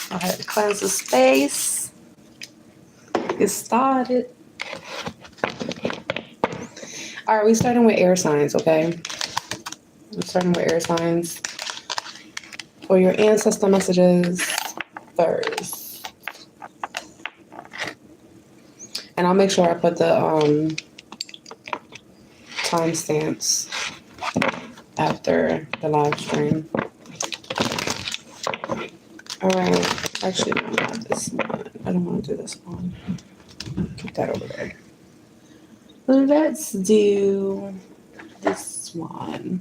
Go ahead and cleanse the space. Get started. All right, we're starting with air signs, okay? We're starting with air signs. For your ancestor messages first. And I'll make sure I put the timestamps after the live stream. All right. Actually, no, not this one. I don't want to do this one. Keep that over there. Let's do this one.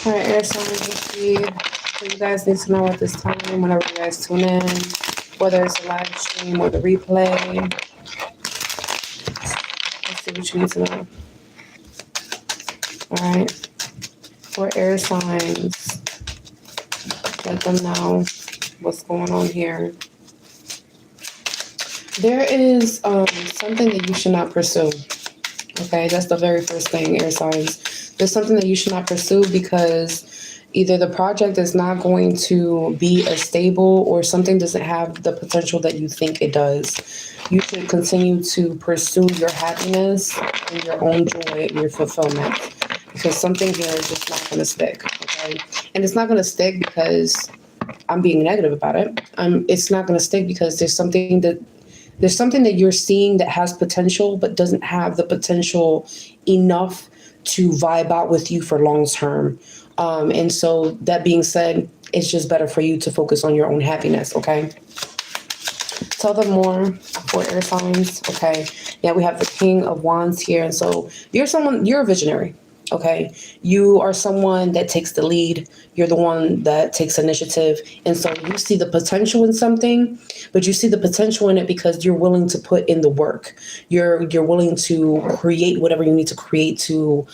All right, air signs, let's see. So you guys need to know at this time, whenever you guys tune in, whether it's a live stream or the replay. Let's see what you need to know. All right. For air signs, let them know what's going on here. There is something that you should not pursue. Okay, that's the very first thing, air signs. There's something that you should not pursue because either the project is not going to be as stable or something doesn't have the potential that you think it does. You should continue to pursue your happiness and your own joy and your fulfillment because something here is just not going to stick. Okay, and it's not going to stick because I'm being negative about it. It's not going to stick because there's something that you're seeing that has potential but doesn't have the potential enough to vibe out with you for long term. And so that being said, it's just better for you to focus on your own happiness, okay? Tell them more for air signs, okay? Yeah, we have the King of Wands here. And so you're a visionary. Okay, you are someone that takes the lead. You're the one that takes initiative. And so you see the potential in something, but you see the potential in it because you're willing to put in the work. You're willing to create whatever you need to create to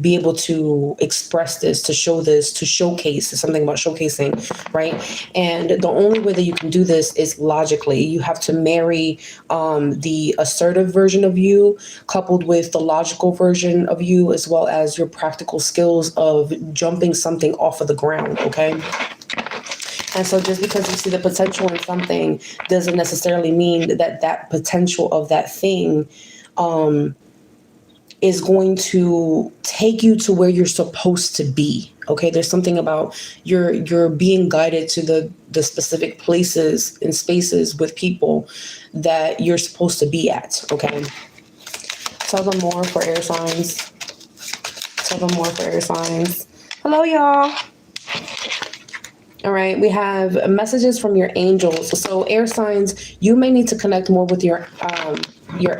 be able to express this, to show this, to showcase. There's something about showcasing, right? And the only way that you can do this is logically. You have to marry the assertive version of you coupled with the logical version of you, as well as your practical skills of jumping something off of the ground, okay? And so just because you see the potential in something doesn't necessarily mean that that potential of that thing is going to take you to where you're supposed to be. Okay, there's something about you're being guided to the specific places and spaces with people that you're supposed to be at. Okay, tell them more for air signs. Tell them more for air signs. Hello, y'all. All right, we have messages from your angels. So air signs, you may need to connect more with your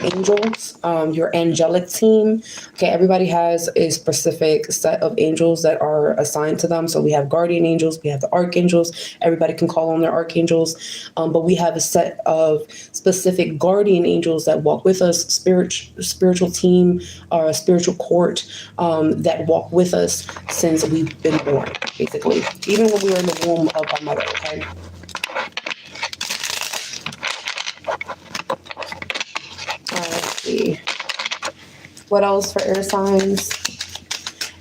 angels, your angelic team. Okay, everybody has a specific set of angels that are assigned to them. So we have guardian angels, we have the archangels. Everybody can call on their archangels, but we have a set of specific guardian angels that walk with us, spiritual team, or a spiritual court that walk with us since we've been born, basically, even when we were in the womb of our mother. Okay. Let's see. What else for air signs?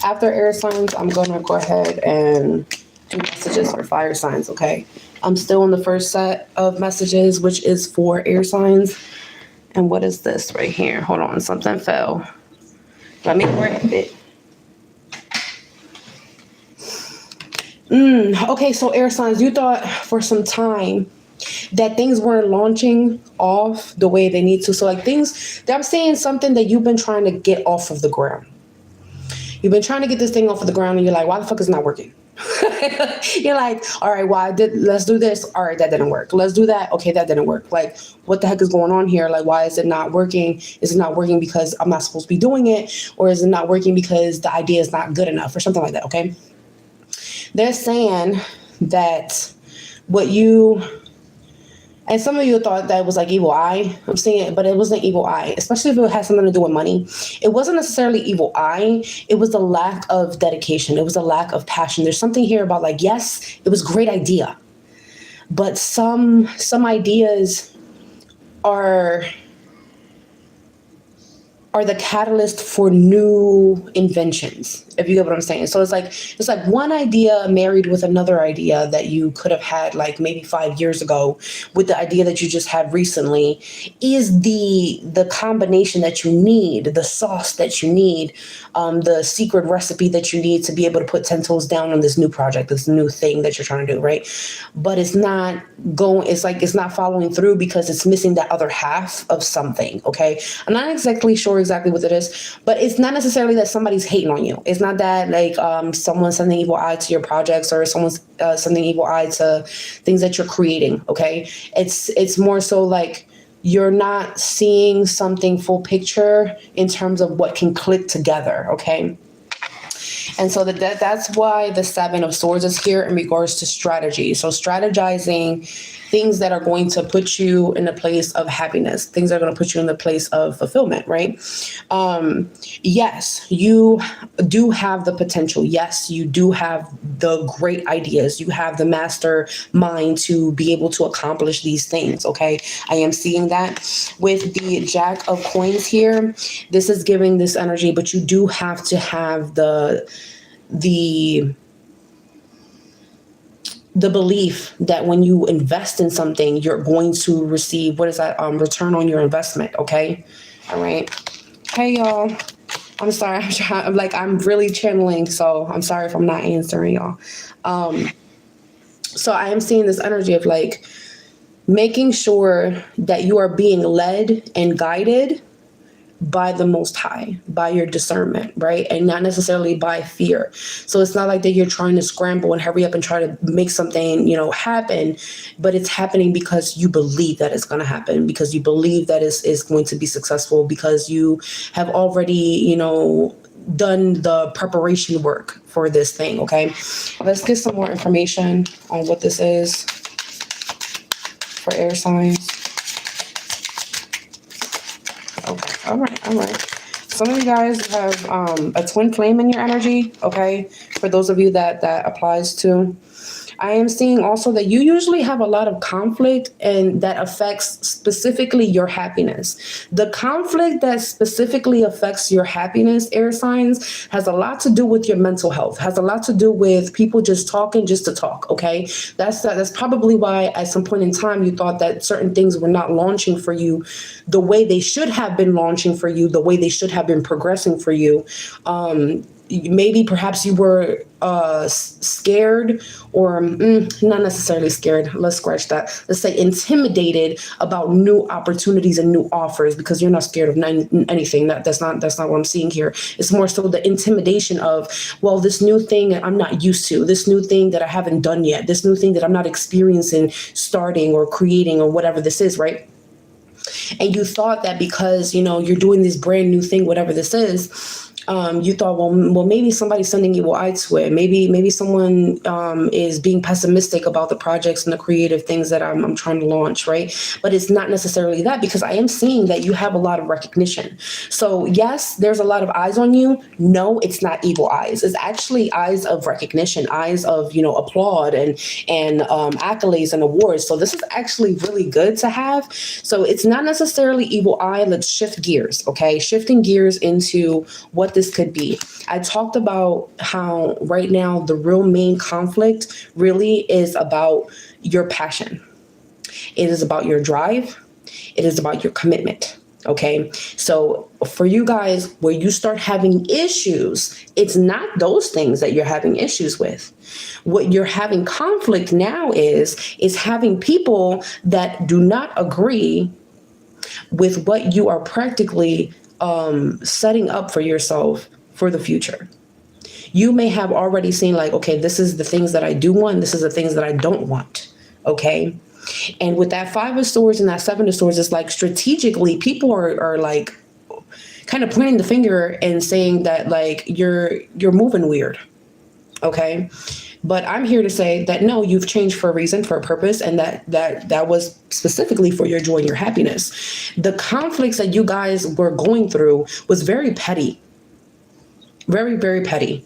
After air signs, I'm going to go ahead and do messages for fire signs, okay? I'm still in the first set of messages, which is for air signs. And what is this right here? Hold on, something fell. Let me grab it. Okay, so air signs, you thought for some time that things weren't launching off the way they need to. So like things, I'm saying something that you've been trying to get off of the ground. You've been trying to get this thing off of the ground and you're like, why the fuck is it not working? You're like, all right, well, let's do this. All right, that didn't work. Let's do that. Okay, that didn't work. Like, what the heck is going on here? Like, why is it not working? Is it not working because I'm not supposed to be doing it? Or is it not working because the idea is not good enough or something like that, okay? They're saying that what you... And some of you thought that it was like evil eye. I'm saying it, but it wasn't evil eye, especially if it has something to do with money. It wasn't necessarily evil eye. It was a lack of dedication. It was a lack of passion. There's something here about like, yes, it was a great idea, but some ideas are are the catalyst for new inventions, if you get what I'm saying. So it's like one idea married with another idea that you could have had like maybe 5 years ago, with the idea that you just had recently, is the combination that you need, the sauce that you need, the secret recipe that you need to be able to put 10 toes down on this new project, this new thing that you're trying to do, right? But it's not it's not following through because it's missing that other half of something. Okay, I'm not exactly sure exactly what it is, but it's not necessarily that somebody's hating on you. It's not that like someone's sending evil eye to your projects, or someone's sending evil eye to things that you're creating. Okay, it's more so like you're not seeing something full picture in terms of what can click together. Okay. And so that's why the Seven of Swords is here in regards to strategy. So strategizing things that are going to put you in a place of happiness, things that are going to put you in the place of fulfillment, right? Yes, you do have the potential. Yes, you do have the great ideas. You have the master mind to be able to accomplish these things, okay? I am seeing that with the Jack of Coins here. This is giving this energy, but you do have to have the belief that when you invest in something, you're going to receive, what is that, return on your investment. Okay. All right. Hey y'all, I'm sorry. I'm really channeling, so I'm sorry if I'm not answering y'all. So I am seeing this energy of like making sure that you are being led and guided by the Most High, by your discernment, right? And not necessarily by fear. So it's not like that you're trying to scramble and hurry up and try to make something, happen, but it's happening because you believe that it's going to happen, because you believe that it's going to be successful, because you have already, done the preparation work for this thing. Okay. Let's get some more information on what this is for air signs. Okay. All right. Some of you guys have a twin flame in your energy. Okay. For those of you that applies to. I am seeing also that you usually have a lot of conflict, and that affects specifically your happiness. The conflict that specifically affects your happiness, air signs, has a lot to do with your mental health, has a lot to do with people just talking just to talk. Okay. That's probably why at some point in time you thought that certain things were not launching for you the way they should have been launching for you, the way they should have been progressing for you. Maybe perhaps you were scared, or not necessarily scared. Let's scratch that. Let's say intimidated about new opportunities and new offers, because you're not scared of anything. That's not what I'm seeing here. It's more so the intimidation of, well, this new thing I'm not used to, this new thing that I haven't done yet, this new thing that I'm not experiencing, starting or creating or whatever this is, right? And you thought that because, you're doing this brand new thing, whatever this is, you thought, well, maybe somebody's sending evil eye to it. Maybe someone is being pessimistic about the projects and the creative things that I'm trying to launch, right? But it's not necessarily that, because I am seeing that you have a lot of recognition. So yes, there's a lot of eyes on you. No, it's not evil eyes. It's actually eyes of recognition, eyes of, applaud and accolades and awards. So this is actually really good to have. So it's not necessarily evil eye. Let's shift gears, okay? Shifting gears into what this could be. I talked about how right now the real main conflict really is about your passion. It is about your drive. It is about your commitment. Okay. So for you guys, where you start having issues, it's not those things that you're having issues with. What you're having conflict now is having people that do not agree with what you are practically setting up for yourself for the future. You may have already seen like, okay, this is the things that I do want. This is the things that I don't want. Okay. And with that Five of Swords and that Seven of Swords, it's like strategically people are like kind of pointing the finger and saying that like you're moving weird. Okay. But I'm here to say that no, you've changed for a reason, for a purpose, and that was specifically for your joy and your happiness. The conflicts that you guys were going through was very petty. Very, very petty.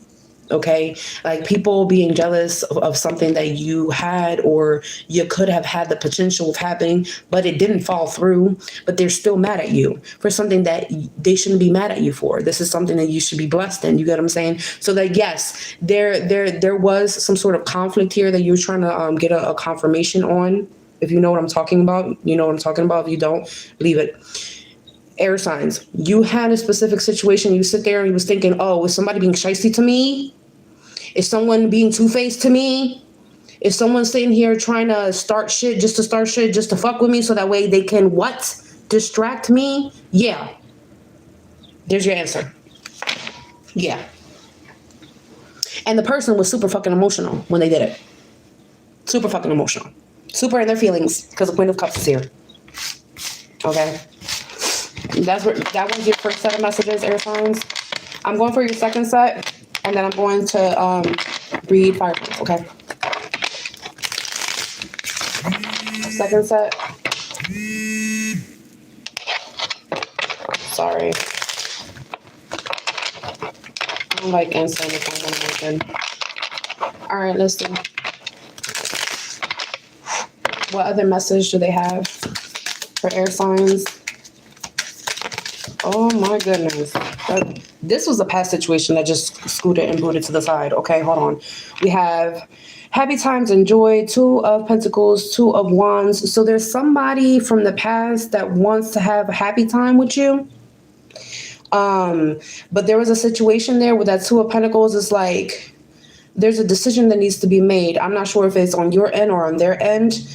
Okay, like people being jealous of something that you had or you could have had the potential of happening, but it didn't fall through. But they're still mad at you for something that they shouldn't be mad at you for. This is something that you should be blessed in. You get what I'm saying? So that yes, there was some sort of conflict here that you were trying to get a confirmation on. If you know what I'm talking about, you know what I'm talking about. If you don't, leave it. Air signs. You had a specific situation. You sit there and you was thinking, oh, is somebody being shysty to me? Is someone being two-faced to me? Is someone sitting here trying to start shit just to fuck with me so that way they can what? Distract me? Yeah. There's your answer. Yeah. And the person was super fucking emotional when they did it. Super fucking emotional. Super in their feelings because the Queen of Cups is here. Okay. That was your first set of messages, air signs. I'm going for your second set. And then I'm going to read fire signs, okay? Second set. Sorry. I don't like answering the phone when I'm open. All right, let's see. What other message do they have for air signs? Oh my goodness. This was a past situation that just scooted and booted to the side. Okay, hold on. We have happy times and joy, 2 of Pentacles, 2 of Wands. So there's somebody from the past that wants to have a happy time with you. But there was a situation there with that 2 of Pentacles. It's like there's a decision that needs to be made. I'm not sure if it's on your end or on their end.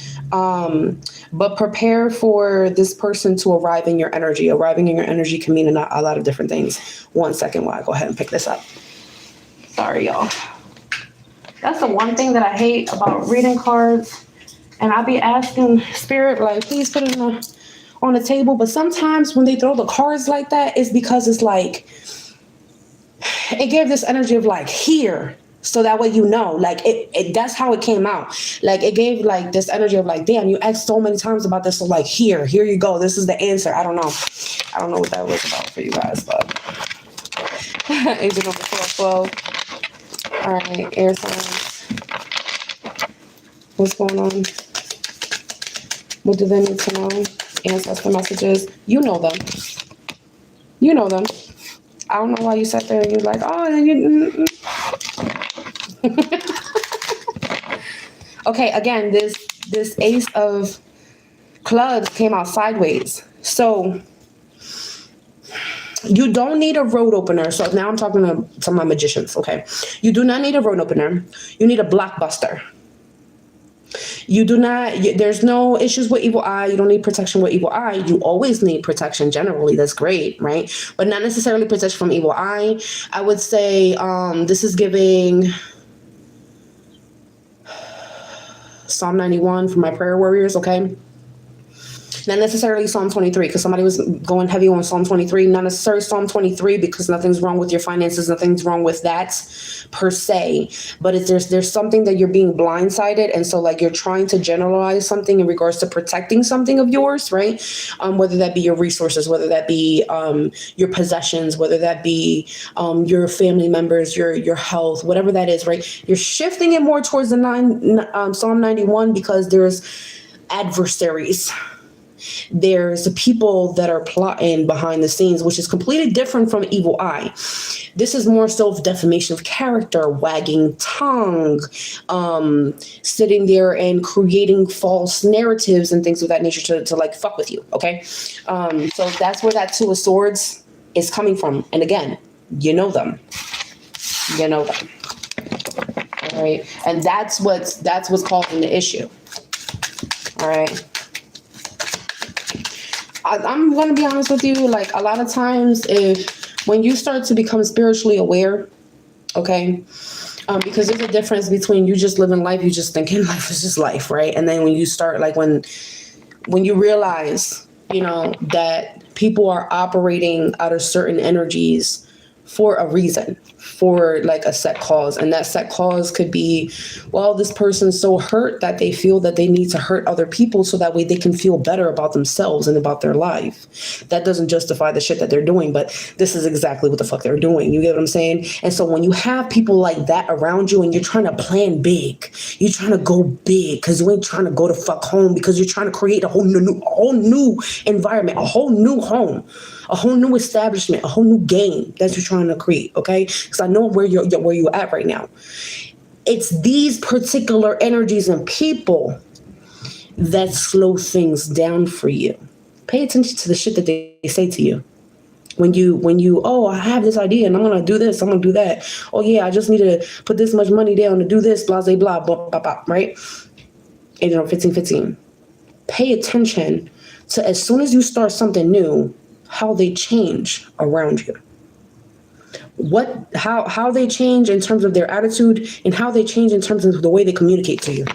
But prepare for this person to arrive in your energy. Arriving in your energy can mean a lot of different things. 1 second while I go ahead and pick this up. Sorry, y'all. That's the one thing that I hate about reading cards. And I'll be asking Spirit, like, please put it on the table. But sometimes when they throw the cards like that, it's because it's like, it gave this energy of like, here. So that way, you know, like that's how it came out. Like it gave like this energy of like, damn, you asked so many times about this. So like, here you go. This is the answer. I don't know what that was about for you guys, but agent number 412. All right, air signs. What's going on? What do they need to know? Ancestor messages. You know them. You know them. I don't know why you sat there and you're like, oh, and you. Okay, again, this Ace of Clubs came out sideways. So you don't need a road opener. So now I'm talking to my magicians, okay? You do not need a road opener. You need a blockbuster. You do not, there's no issues with evil eye. You don't need protection with evil eye. You always need protection generally. That's great, right? But not necessarily protection from evil eye. I would say this is giving Psalm 91 for my prayer warriors, okay? Not necessarily Psalm 23, because somebody was going heavy on Psalm 23. Not necessarily Psalm 23, because nothing's wrong with your finances. Nothing's wrong with that per se. But there's something that you're being blindsided. And so like you're trying to generalize something in regards to protecting something of yours, right? Whether that be your resources, whether that be your possessions, whether that be your family members, your health, whatever that is, right? You're shifting it more towards the Psalm 91 because there's adversaries. There's the people that are plotting behind the scenes, which is completely different from evil eye. This is more so defamation of character, wagging tongue, sitting there and creating false narratives and things of that nature to like fuck with you. Okay. So that's where that 2 of Swords is coming from. And again, you know them. You know them. All right. And that's what's causing the issue. All right. I'm going to be honest with you. Like a lot of times when you start to become spiritually aware, okay, because there's a difference between you just living life, you just thinking life is just life, right? And then when you start, like when you realize, you know, that people are operating out of certain energies for a reason. for like a set cause. And that set cause could be, well, this person's so hurt that they feel that they need to hurt other people so that way they can feel better about themselves and about their life. That doesn't justify the shit that they're doing, but this is exactly what the fuck they're doing. You get what I'm saying? And so when you have people like that around you and you're trying to plan big, you're trying to go big because you ain't trying to go to fuck home, because you're trying to create a whole new environment, a whole new home, a whole new establishment, a whole new game that you're trying to create, okay? Because I know where you're at right now. It's these particular energies and people that slow things down for you. Pay attention to the shit that they say to you. When you, oh, I have this idea and I'm going to do this, I'm going to do that. Oh yeah, I just need to put this much money down to do this, blah, blah, blah, blah, blah, blah, right? And 15. Pay attention to, as soon as you start something new, how they change around you. How they change in terms of their attitude and how they change in terms of the way they communicate to you.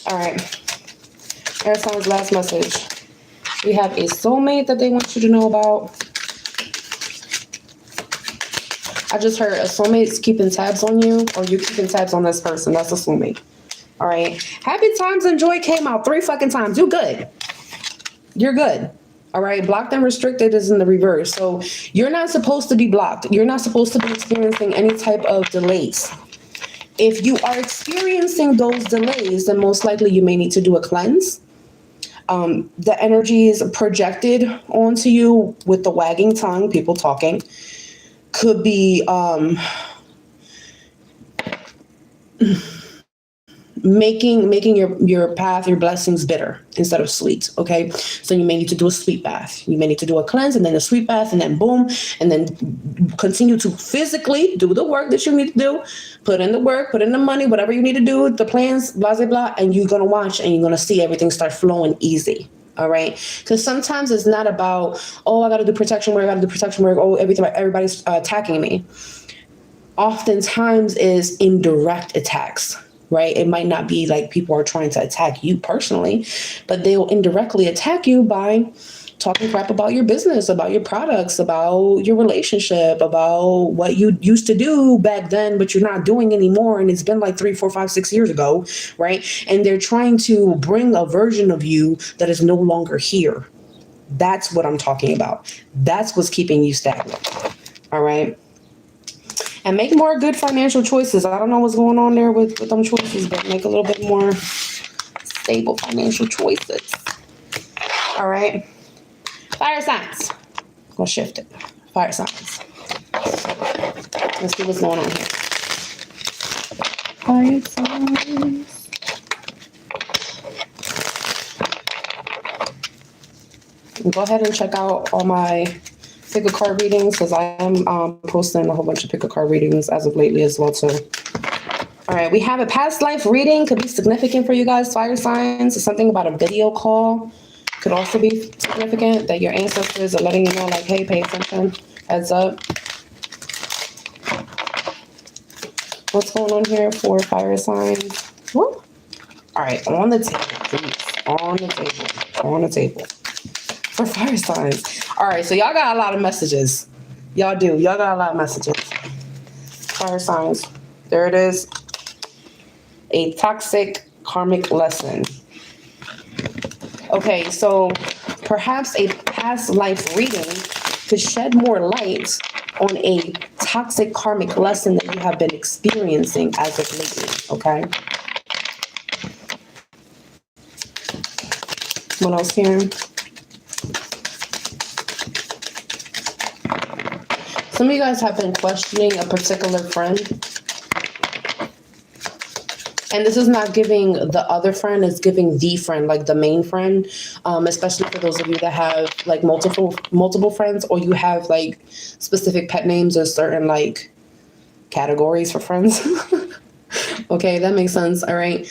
All right. Air signs, last message. We have a soulmate that they want you to know about. I just heard a soulmate's keeping tabs on you, or you keeping tabs on this person. That's a soulmate. All right. Happy times and joy came out 3 fucking times. You good. You're good. All right. Blocked and restricted is in the reverse. So you're not supposed to be blocked. You're not supposed to be experiencing any type of delays. If you are experiencing those delays, then most likely you may need to do a cleanse. The energy is projected onto you with the wagging tongue, people talking. Could be making your path, your blessings bitter instead of sweet. Okay, so you may need to do a sweet bath. You may need to do a cleanse and then a sweet bath and then boom, and then continue to physically do the work that you need to do. Put in the work, put in the money, whatever you need to do, the plans, blah blah blah, and you're gonna watch and you're gonna see everything start flowing easy. All right, because sometimes it's not about, oh, I got to do protection work, oh, everybody's attacking me. Oftentimes is indirect attacks. Right? It might not be like people are trying to attack you personally, but they will indirectly attack you by talking crap about your business, about your products, about your relationship, about what you used to do back then, but you're not doing anymore. And it's been like 3, 4, 5, 6 years ago. Right? And they're trying to bring a version of you that is no longer here. That's what I'm talking about. That's what's keeping you stagnant. All right. And make more good financial choices. I don't know what's going on there with them choices, but make a little bit more stable financial choices. All right. Fire signs. We'll shift it. Fire signs. Let's see what's going on here. Fire signs. Go ahead and check out all my pick a card readings, because I am posting a whole bunch of pick a card readings as of lately as well too. All right, we have a past life reading. Could be significant for you guys, fire signs. Something about a video call could also be significant, that your ancestors are letting you know, like, hey, pay attention, heads up. What's going on here for fire signs? Whoop. All right, on the table, please. On the table. For fire signs. All right, so y'all got a lot of messages. Y'all do. Y'all got a lot of messages. Fire signs. There it is. A toxic karmic lesson. Okay, so perhaps a past life reading could shed more light on a toxic karmic lesson that you have been experiencing as of lately. Okay. What else here? Some of you guys have been questioning a particular friend. And this is not giving the other friend, it's giving the friend, like the main friend, especially for those of you that have like multiple friends, or you have like specific pet names or certain like categories for friends. Okay, that makes sense. All right.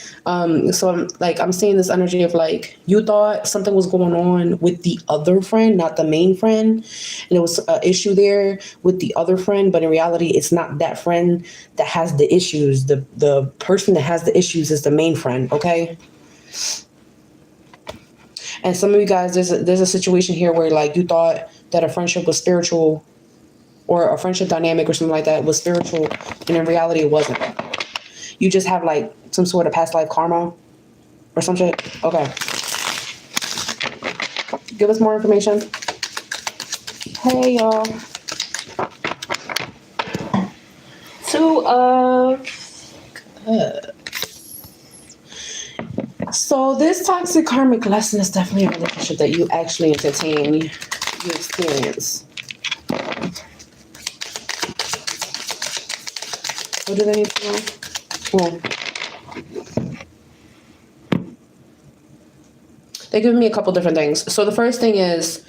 So I'm seeing this energy of like, you thought something was going on with the other friend, not the main friend. And there was an issue there with the other friend, but in reality, it's not that friend that has the issues. The person that has the issues is the main friend. Okay. And some of you guys, there's a situation here where like you thought that a friendship was spiritual, or a friendship dynamic or something like that was spiritual, and in reality it wasn't. You just have like some sort of past life karma or some shit. Okay. Give us more information. Hey, y'all. Two of Cups. So this toxic karmic lesson is definitely a relationship that you actually entertain, you experience. What do they need to know? Cool. They give me a couple different things. So the first thing is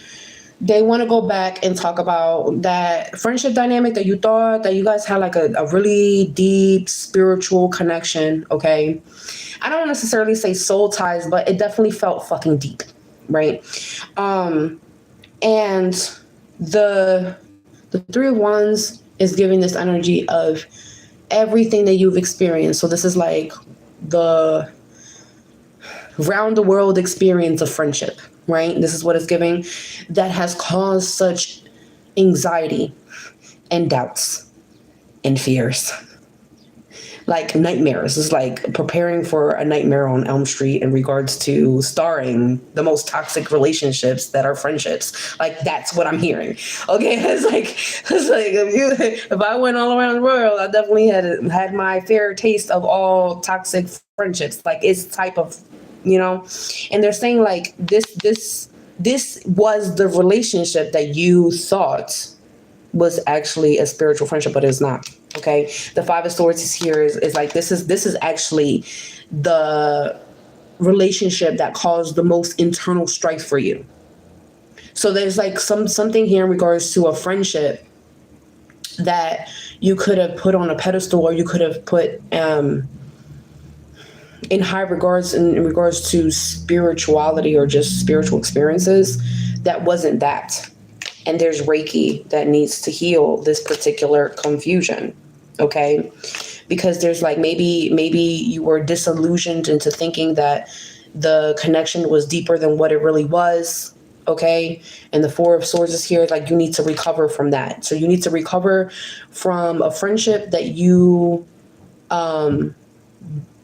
they want to go back and talk about that friendship dynamic that you thought that you guys had like a really deep spiritual connection, okay? I don't necessarily say soul ties, but it definitely felt fucking deep, right? And the Three of Wands is giving this energy of everything that you've experienced. So this is like the round the world experience of friendship, right? This is what it's giving that has caused such anxiety and doubts and fears. Like nightmares. It's like preparing for a nightmare on Elm Street in regards to starring the most toxic relationships that are friendships. Like that's what I'm hearing. Okay, it's like if I went all around the world, I definitely had my fair taste of all toxic friendships. Like it's type of, and they're saying like this was the relationship that you thought was actually a spiritual friendship, but it's not. Okay, the Five of Swords is here is like this is actually the relationship that caused the most internal strife for you. So there's like something here in regards to a friendship that you could have put on a pedestal, or you could have put in high regards in regards to spirituality or just spiritual experiences. That wasn't that. And there's Reiki that needs to heal this particular confusion, okay? Because there's like maybe you were disillusioned into thinking that the connection was deeper than what it really was, okay? And the Four of Swords is here, like you need to recover from that. So you need to recover from a friendship that you, the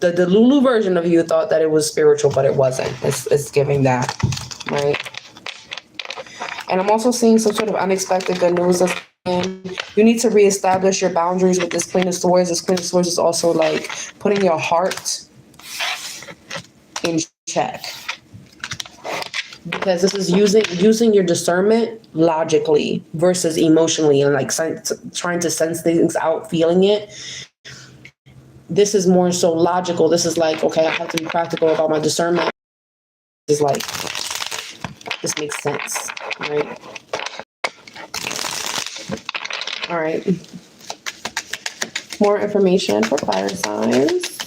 Lulu version of you thought that it was spiritual, but it wasn't. It's giving that, right? And I'm also seeing some sort of unexpected good news. You need to reestablish your boundaries with this Queen of Swords. This Queen of Swords is also like putting your heart in check. Because this is using your discernment logically versus emotionally, and like trying to sense things out, feeling it. This is more so logical. This is like, okay, I have to be practical about my discernment. It's like, this makes sense, right? All right. More information for fire signs.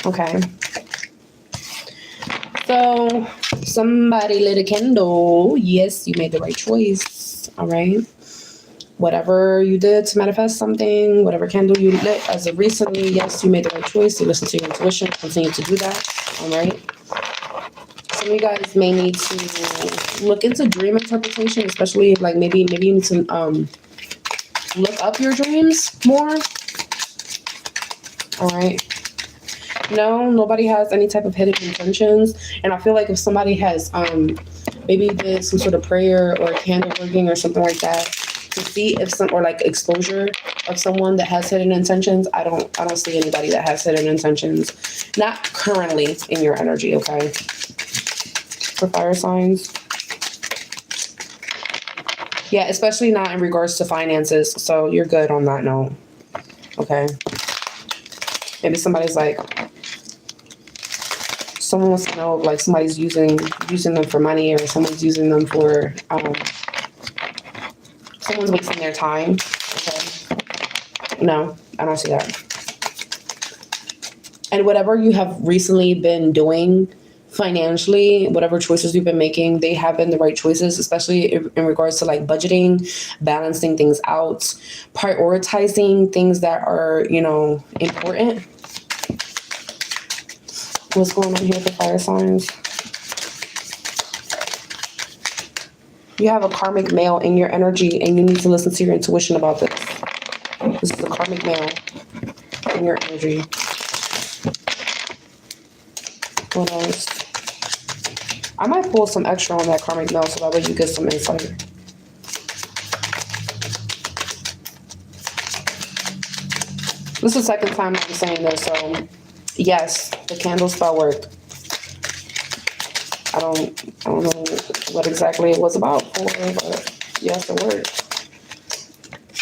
Okay. So somebody lit a candle. Yes, you made the right choice. All right. Whatever you did to manifest something, whatever candle you lit as of recently, yes, you made the right choice. You listen to your intuition. Continue to do that. All right. Some of you guys may need to look into dream interpretation, especially like maybe you need to look up your dreams more. All right. No, nobody has any type of hidden intentions. And I feel like if somebody has maybe did some sort of prayer or candle working or something like that to see if or like exposure of someone that has hidden intentions, I don't see anybody that has hidden intentions. Not currently in your energy, okay? For fire signs. Yeah, especially not in regards to finances. So you're good on that note. Okay. Maybe somebody's like, someone wants to know if like somebody's using them for money, or someone's using them for someone's wasting their time. Okay. No, I don't see that. And whatever you have recently been doing financially, whatever choices you've been making, they have been the right choices, especially in regards to like budgeting, balancing things out, prioritizing things that are, important. What's going on here for fire signs? You have a karmic male in your energy, and you need to listen to your intuition about this. This is a karmic male in your energy. What else? I might pull some extra on that karmic male so that way you get some insight. This is the second time I'm saying this, so yes, the candle spell worked. I don't know what exactly it was about for, but yes, it worked.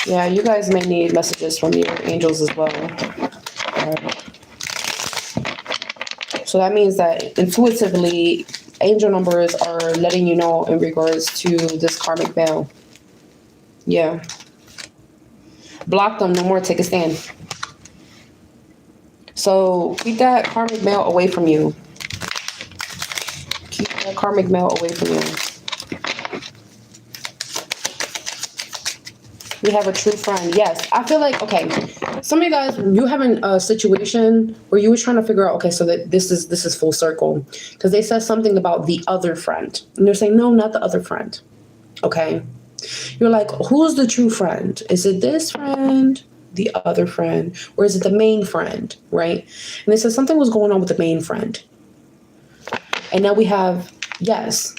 Yeah, you guys may need messages from your angels as well. So that means that intuitively, angel numbers are letting you know in regards to this karmic male. Yeah. Block them, no more, take a stand. So keep that karmic male away from you. Keep that karmic male away from you. We have a true friend. Yes, I feel like, okay, some of you guys, you having a situation where you were trying to figure out, okay, so that this is full circle, because they said something about the other friend, and they're saying, no, not the other friend. Okay, you're like, who's the true friend? Is it this friend, the other friend, or is it the main friend, right? And they said something was going on with the main friend, and now we have, yes,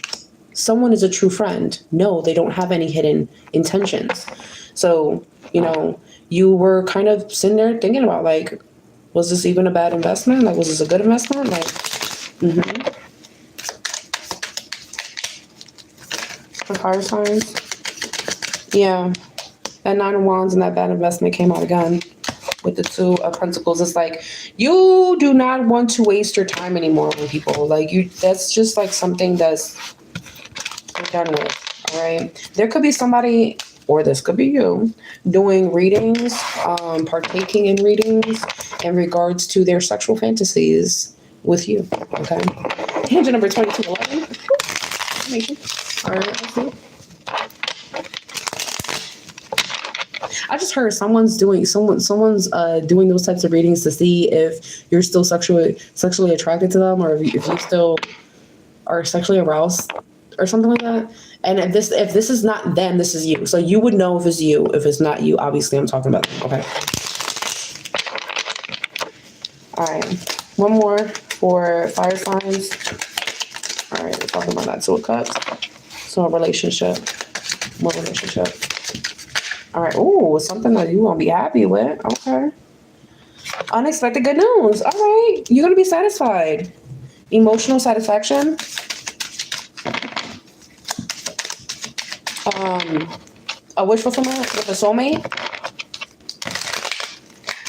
someone is a true friend. No, they don't have any hidden intentions. So, you know, you were kind of sitting there thinking about, like, was this even a bad investment? Like, was this a good investment? Like, For fire signs. Yeah. That 9 of Wands and that bad investment came out again with the 2 of Pentacles. It's like, you do not want to waste your time anymore with people. Like, that's just like something that's done with. All right. There could be somebody, or this could be you, doing readings, partaking in readings in regards to their sexual fantasies with you. Okay. Angel number 2211. All right. Let's see. I just heard someone's doing those types of readings to see if you're still sexually attracted to them, or if you still are sexually aroused or something like that. And if this is not them, this is you. So you would know if it's you. If it's not you, obviously I'm talking about them. Okay. All right. One more for fire signs. All right. We're talking about that 2 of Cups. So a relationship. More relationship. All right. Oh, something that you won't be happy with. Okay. Unexpected good news. All right. You're going to be satisfied. Emotional satisfaction. A wish fulfillment with a soulmate.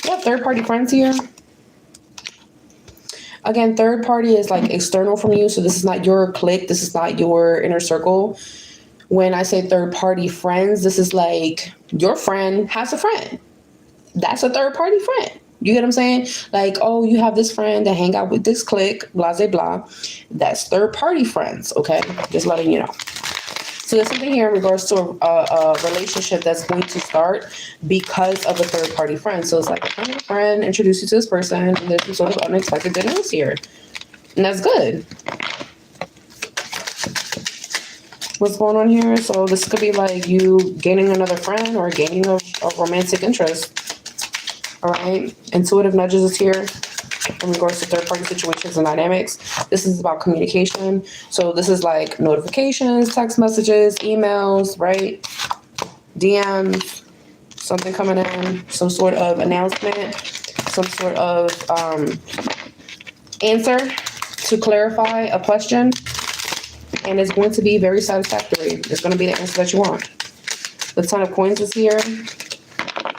You have third-party friends here. Again, third party is like external from you. So this is not your clique. This is not your inner circle. When I say third-party friends, this is like your friend has a friend. That's a third-party friend. You get what I'm saying? Like, oh, you have this friend that hang out with this clique, blah, blah, blah. That's third-party friends, okay? Just letting you know. So there's something here in regards to a relationship that's going to start because of a third-party friend. So it's like a friend introduced you to this person, and there's some sort of unexpected good news here. And that's good. What's going on here? So this could be like you gaining another friend or gaining a romantic interest. All right. Intuitive nudges is here in regards to third-party situations and dynamics. This is about communication. So this is like notifications, text messages, emails, right? DMs, something coming in, some sort of announcement, some sort of answer to clarify a question. And it's going to be very satisfactory. It's going to be the answer that you want. The 10 of Coins is here.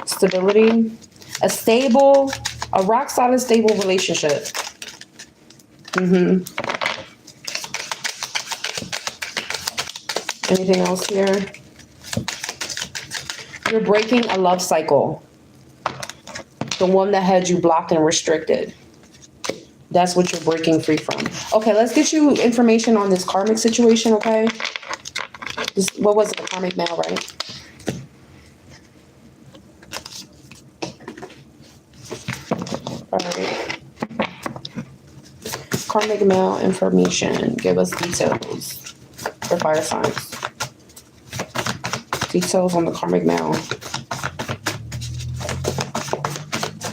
Stability. A rock solid, stable relationship. Anything else here? You're breaking a love cycle. The one that had you blocked and restricted. That's what you're breaking free from. Okay, let's get you information on this karmic situation, okay? What was it? A karmic male, right? All right. Karmic male information. Give us details for fire signs. Details on the karmic mail.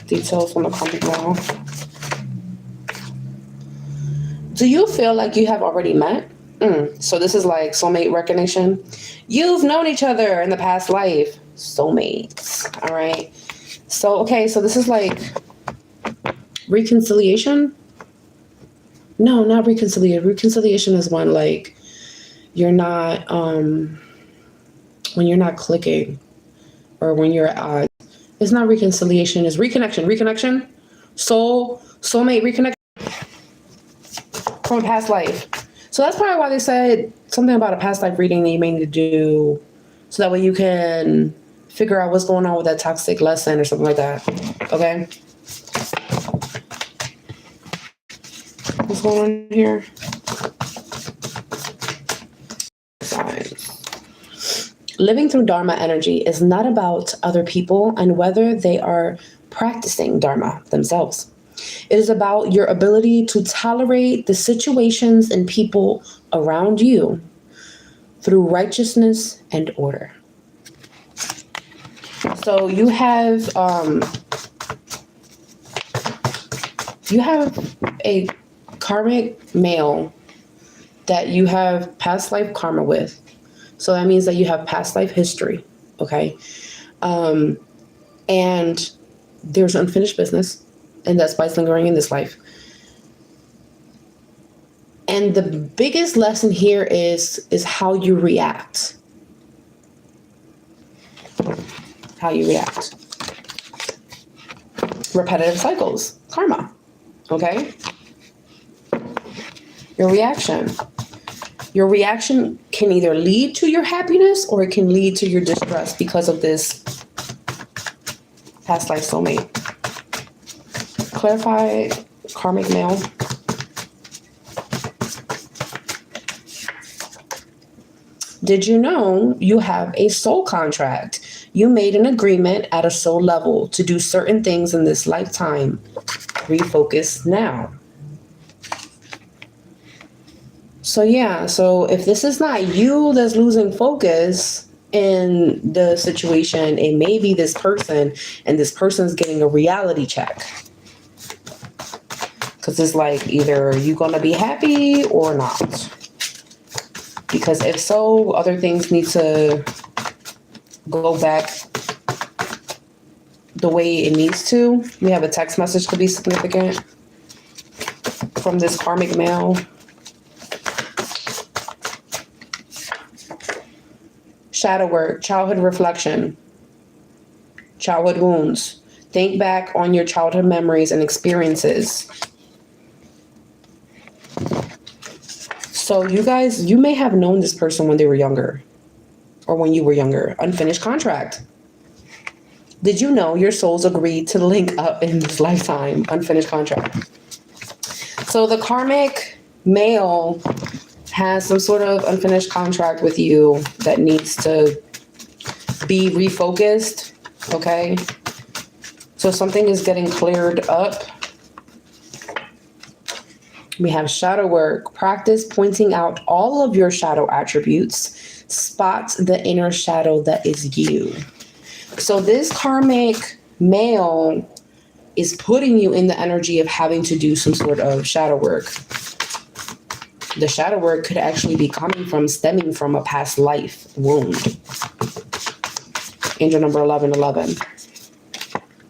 Details on the karmic mail. Do you feel like you have already met? So this is like soulmate recognition. You've known each other in the past life. Soulmates. All right. So, okay. So this is like reconciliation. No, not reconciliation. Reconciliation is when like you're not, when you're not clicking or when you're at odds. It's not reconciliation. It's reconnection. Reconnection. Soulmate reconnection from a past life. So that's probably why they said something about a past life reading that you may need to do so that way you can figure out what's going on with that toxic lesson or something like that. Okay? What's going on here? Signs. Living through Dharma energy is not about other people and whether they are practicing Dharma themselves. It is about your ability to tolerate the situations and people around you through righteousness and order. So you have a karmic male that you have past life karma with. So that means that you have past life history, okay? And there's unfinished business. And that's why it's lingering in this life. And the biggest lesson here is how you react. How you react. Repetitive cycles. Karma. Okay? Your reaction. Your reaction can either lead to your happiness or it can lead to your distress because of this past life soulmate. Clarify karmic male. Did you know you have a soul contract? You made an agreement at a soul level to do certain things in this lifetime. Refocus now. So yeah, so if this is not you that's losing focus in the situation, it may be this person, and this person's getting a reality check. Because it's like either you're going to be happy or not. Because if so, other things need to go back the way it needs to. We have a text message could be significant from this karmic male. Shadow work, childhood reflection, childhood wounds. Think back on your childhood memories and experiences. So you guys, you may have known this person when they were younger or when you were younger. Unfinished contract. Did you know your souls agreed to link up in this lifetime? Unfinished contract. So the karmic male has some sort of unfinished contract with you that needs to be refocused. Okay. So something is getting cleared up. We have shadow work. Practice pointing out all of your shadow attributes. Spot the inner shadow that is you. So this karmic male is putting you in the energy of having to do some sort of shadow work. The shadow work could actually be stemming from a past life wound. Angel number 1111.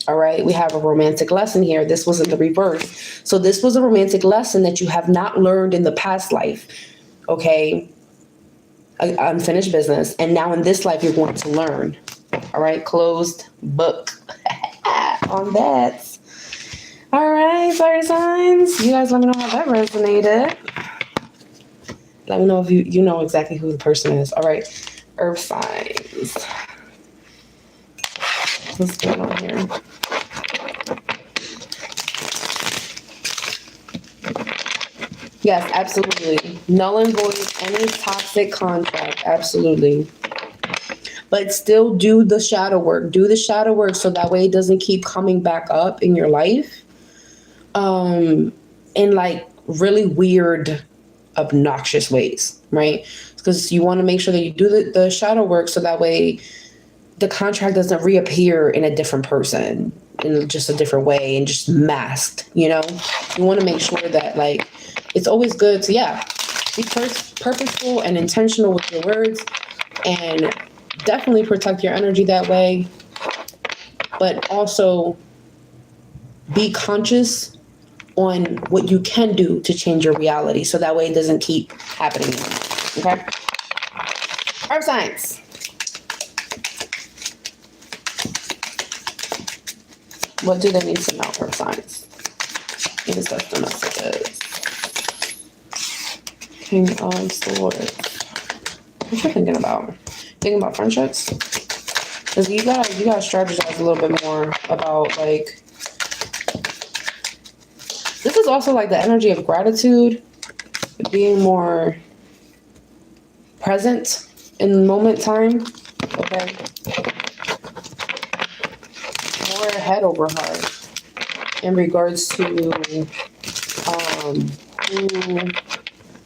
All right, we have a romantic lesson here. This was in the reverse. So this was a romantic lesson that you have not learned in the past life. Okay, unfinished business. And now in this life, you're going to learn. All right, closed book on that. All right, fire signs. You guys let me know how that resonated. Let me know if you know exactly who the person is. All right, earth signs. What's going on here? Yes, absolutely. Null and void any toxic contract. Absolutely. But still do the shadow work. Do the shadow work so that way it doesn't keep coming back up in your life. In like really weird obnoxious ways, right? Because you want to make sure that you do the shadow work so that way the contract doesn't reappear in a different person, in just a different way and just masked, you know? You want to make sure that, like, it's always good to, be purposeful and intentional with your words, and definitely protect your energy that way, but also be conscious on what you can do to change your reality so that way it doesn't keep happening anymore. Okay? Earth signs. What do they need to know, Earth signs? Ancestor messages. King of Swords. What you thinking about? Thinking about friendships? Because you gotta strategize a little bit more about, like, this is also like the energy of gratitude, being more present in moment time. Okay. More head over heart in regards to who,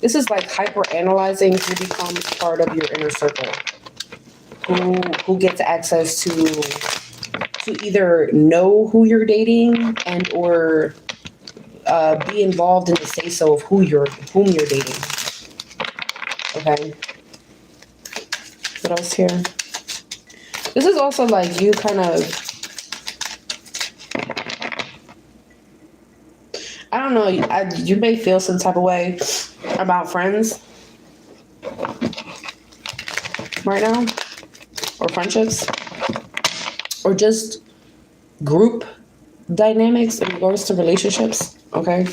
this is like hyper analyzing who becomes part of your inner circle. Who gets access to either know who you're dating and or be involved in the say-so of whom you're dating. Okay. What else here? This is also like you kind of, I don't know, you may feel some type of way about friends right now, or friendships, or just group dynamics in regards to relationships. Okay.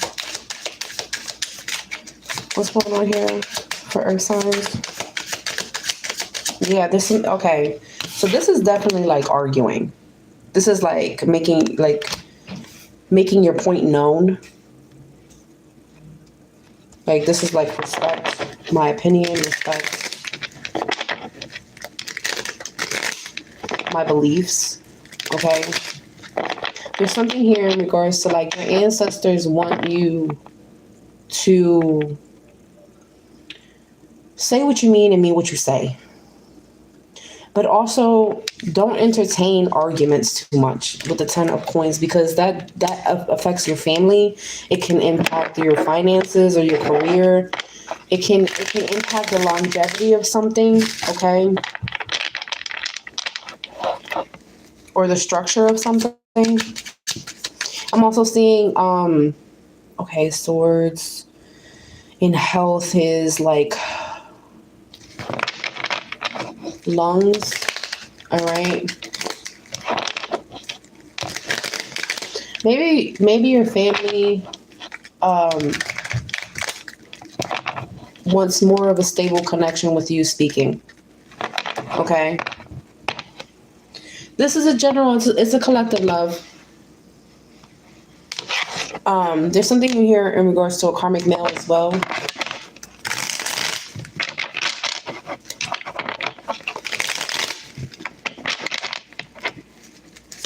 What's going on here for earth signs? Yeah, this is okay. So this is definitely like arguing. This is like making your point known. Like, this is like respect my opinion, respect my beliefs. Okay. There's something here in regards to like your ancestors want you to say what you mean and mean what you say. But also don't entertain arguments too much with the 10 of coins, because that affects your family. It can impact your finances or your career. It can impact the longevity of something, okay? Or the structure of something. I'm also seeing okay, swords in health is like lungs. All right. Maybe your family wants more of a stable connection with you speaking. Okay. This is a general, it's a collective love. There's something in here in regards to a karmic male as well.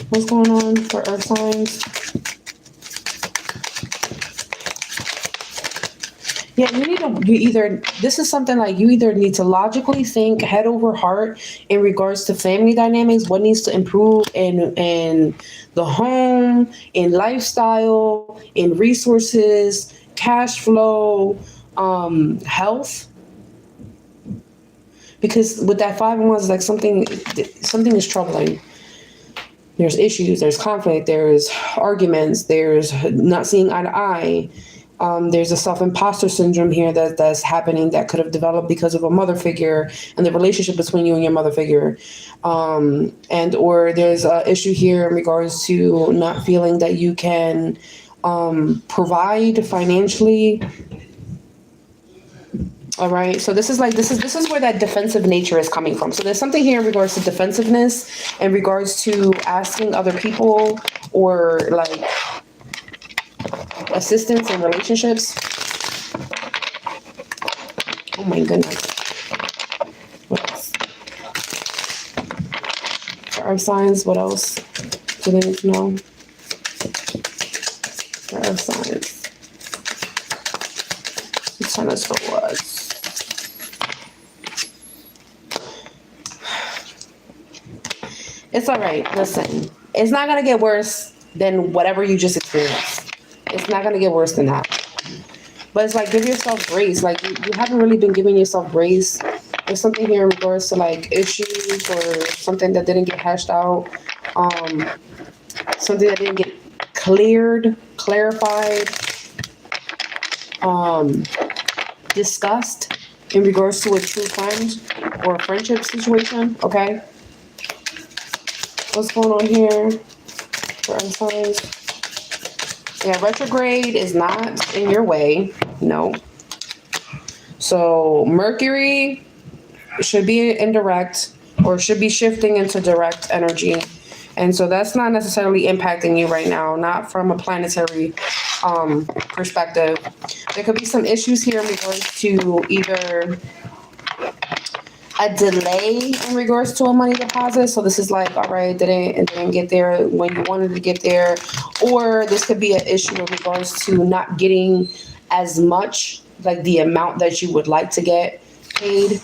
What's going on for earth signs? Yeah, this is something like you either need to logically think head over heart in regards to family dynamics, what needs to improve in the home, in lifestyle, in resources, cash flow, health. Because with that 5 of Wands, like something is troubling. There's issues, there's conflict, there's arguments, there's not seeing eye to eye. There's a self-imposter syndrome here that's happening that could have developed because of a mother figure and the relationship between you and your mother figure. And or there's an issue here in regards to not feeling that you can provide financially. All right. So this is where that defensive nature is coming from. So there's something here in regards to defensiveness, in regards to asking other people or like assistance in relationships. Oh my goodness. What else? For earth signs, what else do they need to know? For earth signs. Ten of Swords. It's all right. Listen, it's not going to get worse than whatever you just experienced. It's not going to get worse than that. But it's like, give yourself grace. Like, you haven't really been giving yourself grace. There's something here in regards to, like, issues or something that didn't get hashed out. Something that didn't get clarified, discussed in regards to a true friend or a friendship situation, okay? What's going on here for signs? Yeah, retrograde is not in your way. No. So Mercury should be indirect or should be shifting into direct energy. And so that's not necessarily impacting you right now, not from a planetary perspective. There could be some issues here in regards to either a delay in regards to a money deposit. So this is like, all right, it didn't get there when you wanted to get there. Or this could be an issue in regards to not getting as much, like the amount that you would like to get paid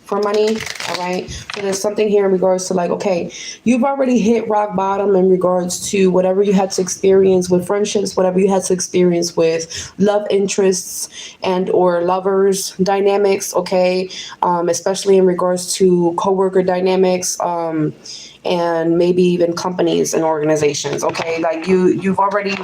for money. All right. So there's something here in regards to like, okay, you've already hit rock bottom in regards to whatever you had to experience with friendships, whatever you had to experience with love interests and or lovers dynamics. Okay. Especially in regards to coworker dynamics, and maybe even companies and organizations. Okay. Like you've already,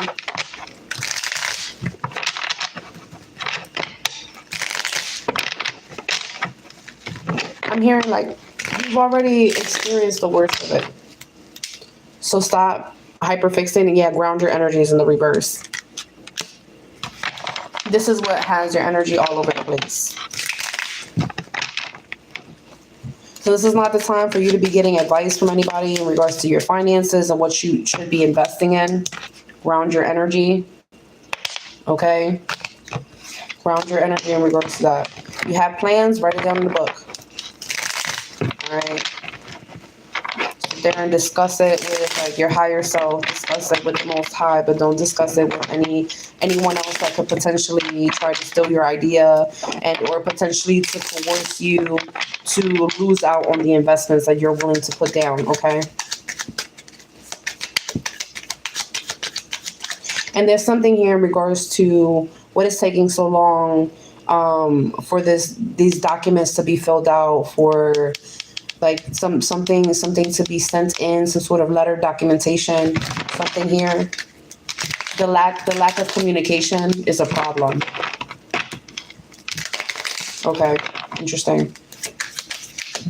I'm hearing like you've already experienced the worst of it. So stop hyperfixating. Yeah, ground your energies in the reverse. This is what has your energy all over the place. So this is not the time for you to be getting advice from anybody in regards to your finances and what you should be investing in. Ground your energy. Okay? Ground your energy in regards to that. You have plans, write it down in the book. All right. Sit there and discuss it with like your higher self. Discuss it with the Most High, but don't discuss it with anyone else that could potentially try to steal your idea and or potentially to coerce you to lose out on the investments that you're willing to put down. Okay. And there's something here in regards to what is taking so long for these documents to be filled out, for like something to be sent in, some sort of letter documentation, something here. The lack of communication is a problem. Okay, interesting.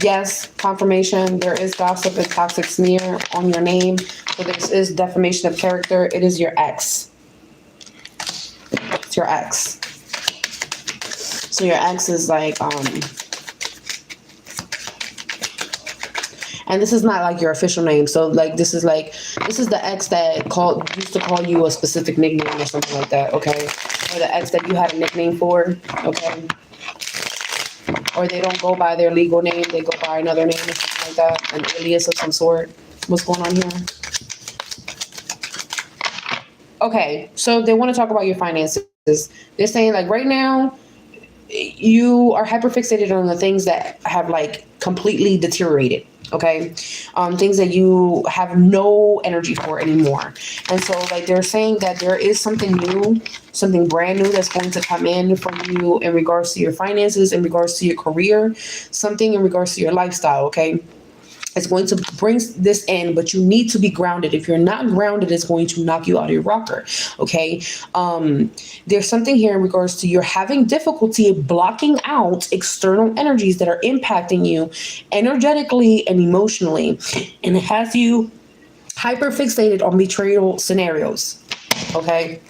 Yes, confirmation. There is gossip and toxic smear on your name. So this is defamation of character. It is your ex. It's your ex. So your ex is like, and this is not like your official name. So like, this is the ex that used to call you a specific nickname or something like that. Okay. Or the ex that you had a nickname for. Okay. Or they don't go by their legal name. They go by another name or something like that. An alias of some sort. What's going on here? Okay. So they want to talk about your finances. They're saying like right now, you are hyperfixated on the things that have like completely deteriorated. Okay. Things that you have no energy for anymore. And so like they're saying that there is something new, something brand new that's going to come in for you in regards to your finances, in regards to your career, something in regards to your lifestyle. Okay. It's going to bring this in, but you need to be grounded. If you're not grounded, it's going to knock you out of your rocker. Okay. There's something here in regards to you're having difficulty blocking out external energies that are impacting you energetically and emotionally. And it has you hyperfixated on betrayal scenarios. Okay.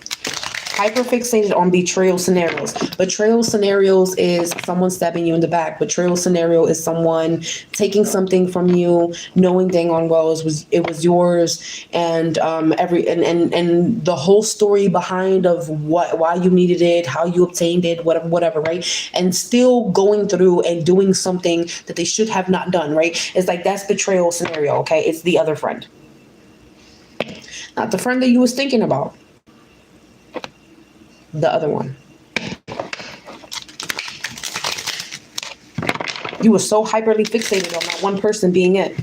Hyperfixated on betrayal scenarios. Betrayal scenarios is someone stabbing you in the back. Betrayal scenario is someone taking something from you, knowing dang on well it was yours, and and the whole story behind of why you needed it, how you obtained it, whatever, right? And still going through and doing something that they should have not done, right? It's like that's betrayal scenario. Okay, it's the other friend, not the friend that you was thinking about. The other one. You were so hyperly fixated on that one person being it.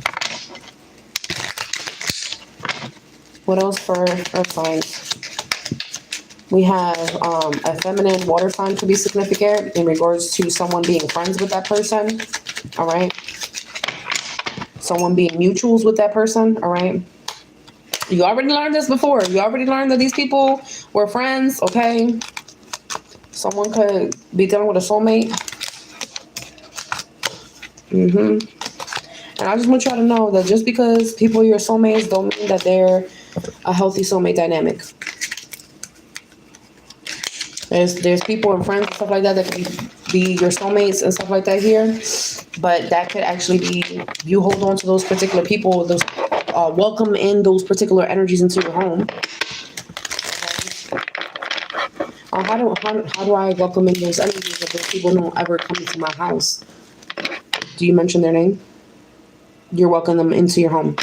What else for earth signs? We have a feminine water sign could be significant in regards to someone being friends with that person. All right. Someone being mutuals with that person. All right. You already learned this before. You already learned that these people were friends. Okay. Someone could be dealing with a soulmate. And I just want y'all to know that just because people are your soulmates don't mean that they're a healthy soulmate dynamic. There's people and friends and stuff like that that could be your soulmates and stuff like that here, but that could actually be you hold on to those particular people, those welcome in those particular energies into your home. How do I welcome in those energies if those people don't ever come into my house? Do you mention their name? You're welcoming them into your home.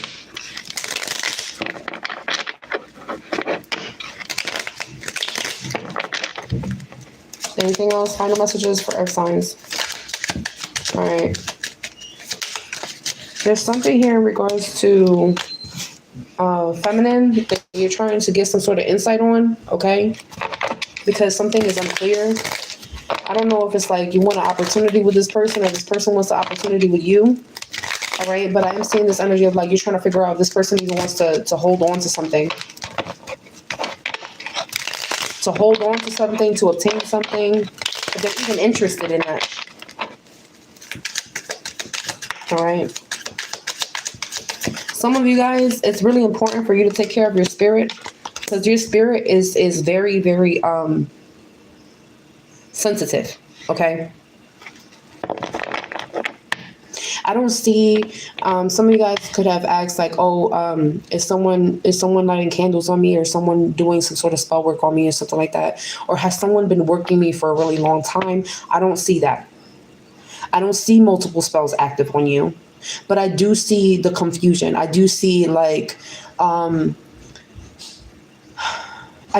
Anything else? Final messages for earth signs. All right. There's something here in regards to feminine that you're trying to get some sort of insight on, okay? Because something is unclear. I don't know if it's like you want an opportunity with this person or this person wants an opportunity with you. All right. But I am seeing this energy of like you're trying to figure out if this person even wants to hold on to something. To hold on to something, to obtain something, if they're even interested in that. All right. Some of you guys, it's really important for you to take care of your spirit because your spirit is very, very sensitive. Okay. I don't see, some of you guys could have asked like, oh, is someone lighting candles on me or someone doing some sort of spell work on me or something like that? Or has someone been working me for a really long time? I don't see that. I don't see multiple spells active on you, but I do see the confusion. I do see like, I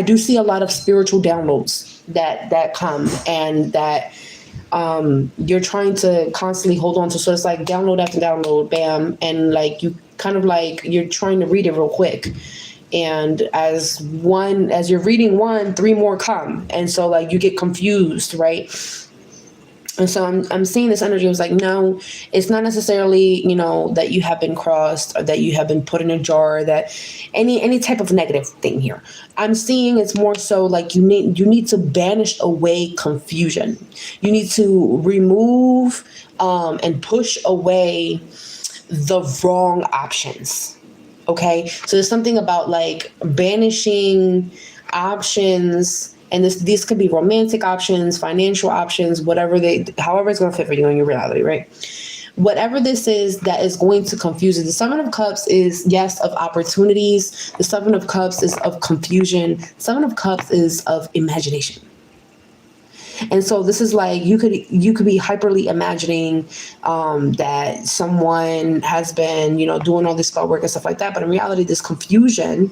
do see a lot of spiritual downloads that come and that, you're trying to constantly hold on to. So it's like download after download, bam. And like, you kind of like, you're trying to read it real quick. And as you're reading one, three more come. And so like you get confused, right? And so I'm seeing this energy. I was like, no, it's not necessarily, that you have been crossed or that you have been put in a jar, that any type of negative thing here. I'm seeing it's more so like you need to banish away confusion. You need to remove and push away the wrong options. Okay. So there's something about like banishing options. And these could be romantic options, financial options, however it's going to fit for you in your reality, right? Whatever this is that is going to confuse you. The Seven of Cups is, yes, of opportunities. The Seven of Cups is of confusion. Seven of Cups is of imagination. And so this is like you could be hyperly imagining that someone has been, doing all this spell work and stuff like that. But in reality, this confusion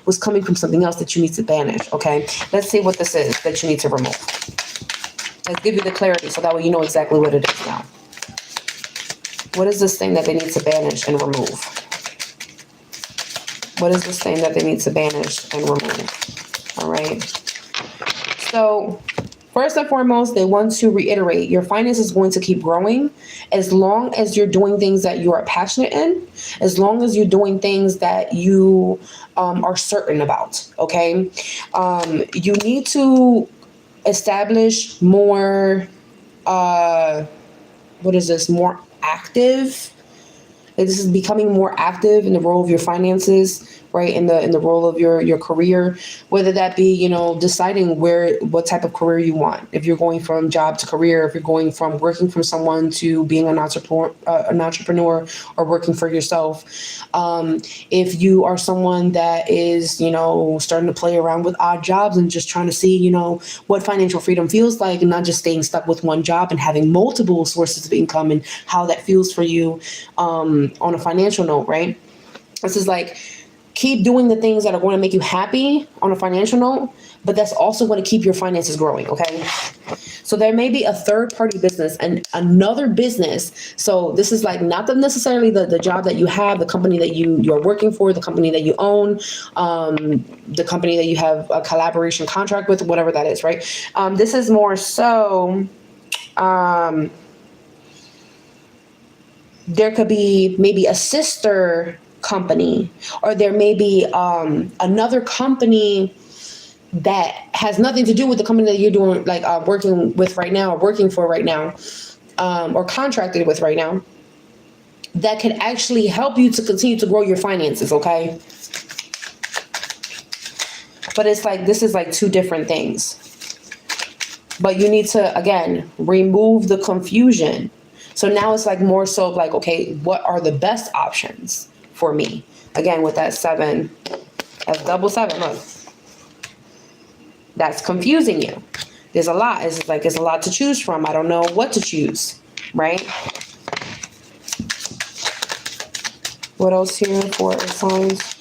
was coming from something else that you need to banish. Okay, let's see what this is that you need to remove. Let's give you the clarity so that way you know exactly what it is now. What is this thing that they need to banish and remove? What is this thing that they need to banish and remove? All right. So first and foremost, they want to reiterate your finance is going to keep growing as long as you're doing things that you are passionate in, as long as you're doing things that you are certain about. Okay. You need to establish more, more active. This is becoming more active in the role of your finances, right? In the role of your career, whether that be, deciding what type of career you want. If you're going from job to career, if you're going from working from someone to being an entrepreneur or working for yourself. If you are someone that is, starting to play around with odd jobs and just trying to see, what financial freedom feels like and not just staying stuck with one job and having multiple sources of income and how that feels for you, on a financial note, right? This is like, Keep doing the things that are going to make you happy on a financial note, but that's also going to keep your finances growing, okay? So there may be a third-party business and another business. So this is like not necessarily the job that you have, the company that you're working for, the company that you own, the company that you have a collaboration contract with, whatever that is, right? This is more so, there could be maybe a sister company, or there may be another company that has nothing to do with the company that you're doing, like working with right now, or working for right now, or contracted with right now, that can actually help you to continue to grow your finances, okay? But it's like, this is like two different things. But you need to, again, remove the confusion. So now it's like more so like, okay, what are the best options for me? Again, with that 7, that's double 7, look. That's confusing you. There's a lot. It's like, it's a lot to choose from. I don't know what to choose, right? What else here for signs?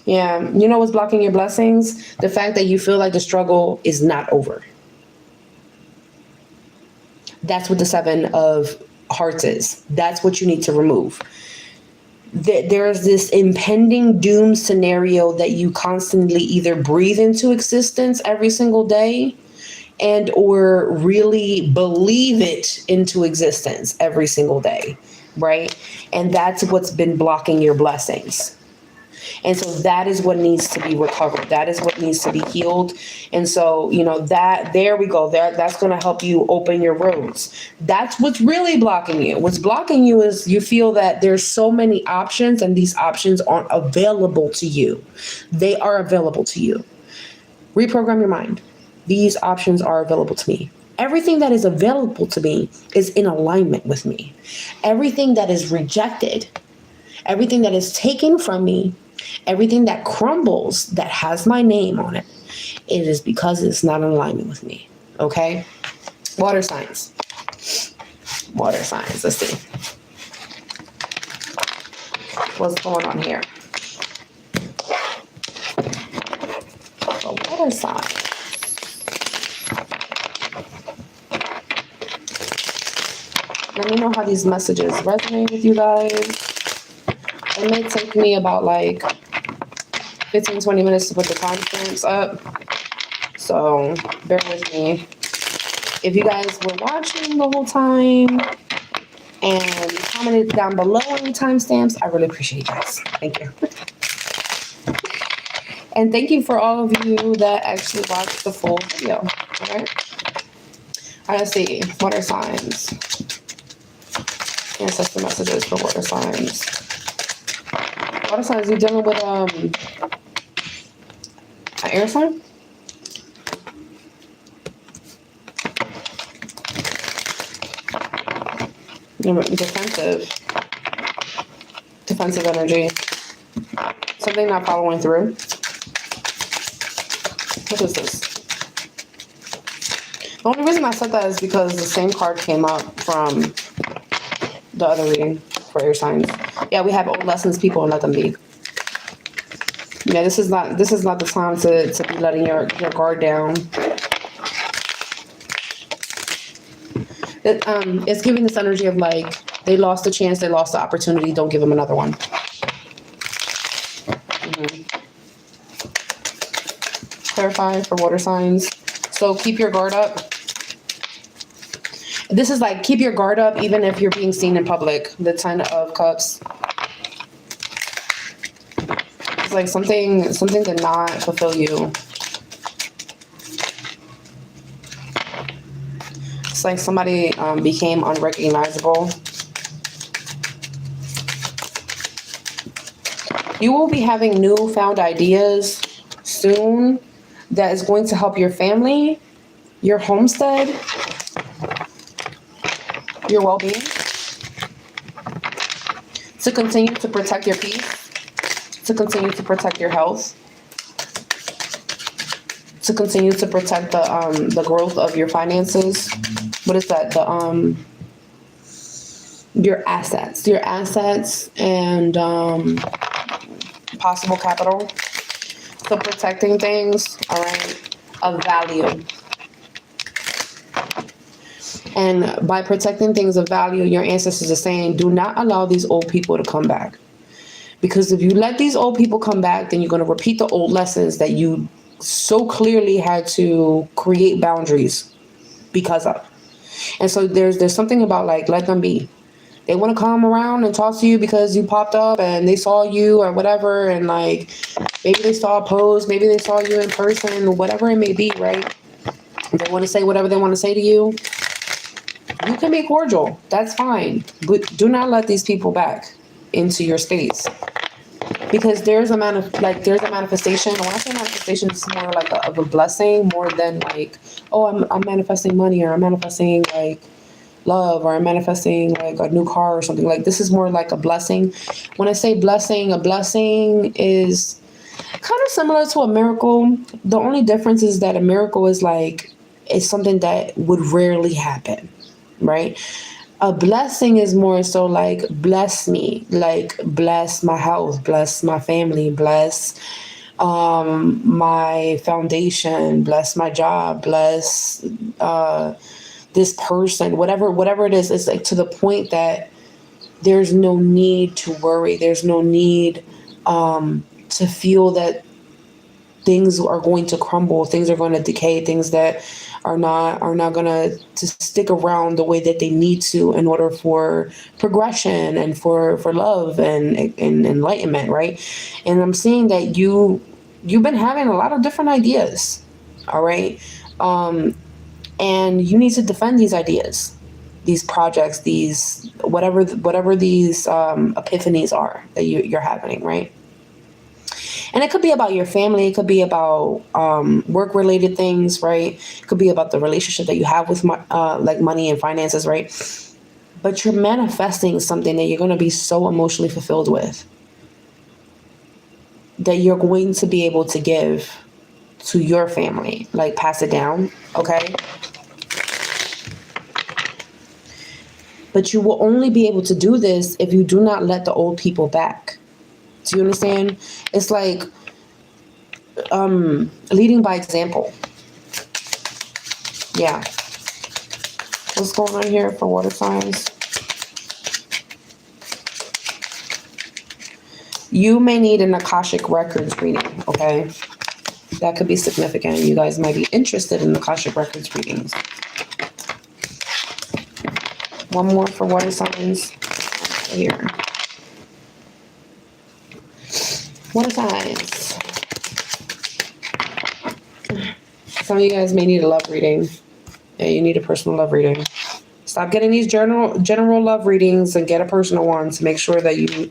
Yeah, you know what's blocking your blessings? The fact that you feel like the struggle is not over. That's what the 7 of hearts is. That's what you need to remove. There's this impending doom scenario that you constantly either breathe into existence every single day and or really believe it into existence every single day, right? And that's what's been blocking your blessings. And so that is what needs to be recovered. That is what needs to be healed. And so, you know, that, there we go. That's going to help you open your roads. That's what's really blocking you. What's blocking you is you feel that there's so many options and these options aren't available to you. They are available to you. Reprogram your mind. These options are available to me. Everything that is available to me is in alignment with me. Everything that is rejected, everything that is taken from me, everything that crumbles that has my name on it, it is because it's not in alignment with me. Okay? Water signs. Water signs. Let's see. What's going on here? The water sign. Let me know how these messages resonate with you guys. It may take me about like 15-20 minutes to put the timestamps up, so bear with me. If you guys were watching the whole time and commented down below any timestamps, I really appreciate you guys. Thank you. And thank you for all of you that actually watched the full video. All right, let's see. Water signs. Ancestor messages for water signs. Water signs, you're dealing with an air sign? Defensive energy. Something not following through. What is this? The only reason I said that is because the same card came up from the other reading for air signs. Yeah, we have old lessons, people, and let them be. Yeah, this is not the time to be letting your guard down. It's giving this energy of like, they lost the chance, they lost the opportunity, don't give them another one. Clarify for water signs. So keep your guard up. This is like, keep your guard up even if you're being seen in public. The 10 of Cups. It's like something did not fulfill you. It's like somebody became unrecognizable. You will be having newfound ideas soon that is going to help your family, your homestead, your well-being, to continue to protect your peace, to continue to protect your health, to continue to protect the growth of your finances. What is that? your assets and possible capital. So protecting things, all right, of value. And by protecting things of value, your ancestors are saying, do not allow these old people to come back. Because if you let these old people come back, then you're going to repeat the old lessons that you so clearly had to create boundaries because of. And so there's something about, like, let them be. They want to come around and talk to you because you popped up and they saw you or whatever. And, like, maybe they saw a post, maybe they saw you in person, whatever it may be, right? They want to say whatever they want to say to you. You can be cordial. That's fine. But do not let these people back into your space. Because there's a manifestation. When I say manifestation, it's more like of a blessing more than like, oh, I'm manifesting money, or I'm manifesting like love, or I'm manifesting like a new car or something. Like, this is more like a blessing. When I say blessing, a blessing is kind of similar to a miracle. The only difference is that a miracle is like, it's something that would rarely happen, right? A blessing is more so like, bless me, like bless my house, bless my family, bless my foundation, bless my job, bless this person, whatever it is. It's like to the point that there's no need to worry. There's no need to feel that things are going to crumble, things are going to decay, things that are not going to stick around the way that they need to in order for progression and for love and enlightenment, right? And I'm seeing that you've been having a lot of different ideas, all right? And you need to defend these ideas, these projects, these whatever these epiphanies are that you're having, right? And it could be about your family. It could be about work-related things, right? It could be about the relationship that you have with like money and finances, right? But you're manifesting something that you're going to be so emotionally fulfilled with, that you're going to be able to give to your family, like pass it down, okay? But you will only be able to do this if you do not let the old people back. Do you understand? It's like leading by example. Yeah. What's going on here for water signs? You may need an Akashic Records reading, okay? That could be significant. You guys might be interested in Akashic Records readings. One more for water signs here. Water signs. Some of you guys may need a love reading. Yeah, you need a personal love reading. Stop getting these general love readings and get a personal one to make sure that you,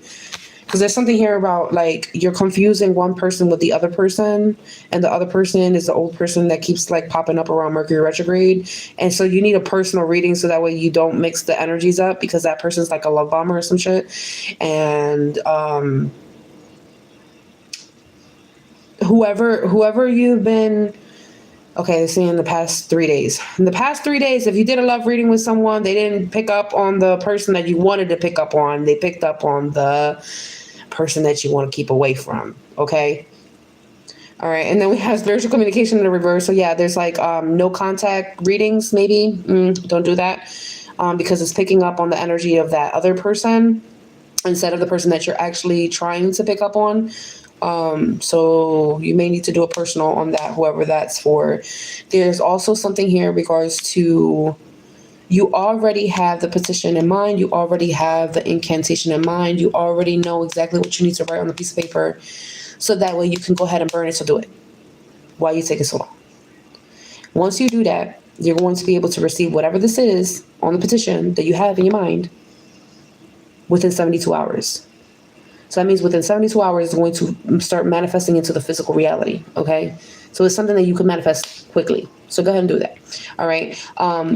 because there's something here about like you're confusing one person with the other person, and the other person is the old person that keeps like popping up around Mercury retrograde. And so you need a personal reading so that way you don't mix the energies up, because that person's like a love bomber or some shit. And whoever you've been, okay, let's see, in the past 3 days. In the past 3 days, if you did a love reading with someone, they didn't pick up on the person that you wanted to pick up on. They picked up on the person that you want to keep away from, okay? All right, and then we have spiritual communication in the reverse. So yeah, there's like no contact readings, maybe. Don't do that because it's picking up on the energy of that other person instead of the person that you're actually trying to pick up on. So you may need to do a personal on that, whoever that's for. There's also something here in regards to, you already have the petition in mind. You already have the incantation in mind. You already know exactly what you need to write on the piece of paper. So that way you can go ahead and burn it. So do it. Why you taking so long? Once you do that, you're going to be able to receive whatever this is on the petition that you have in your mind within 72 hours. So that means within 72 hours, it's going to start manifesting into the physical reality, okay? So it's something that you can manifest quickly. So go ahead and do that, all right?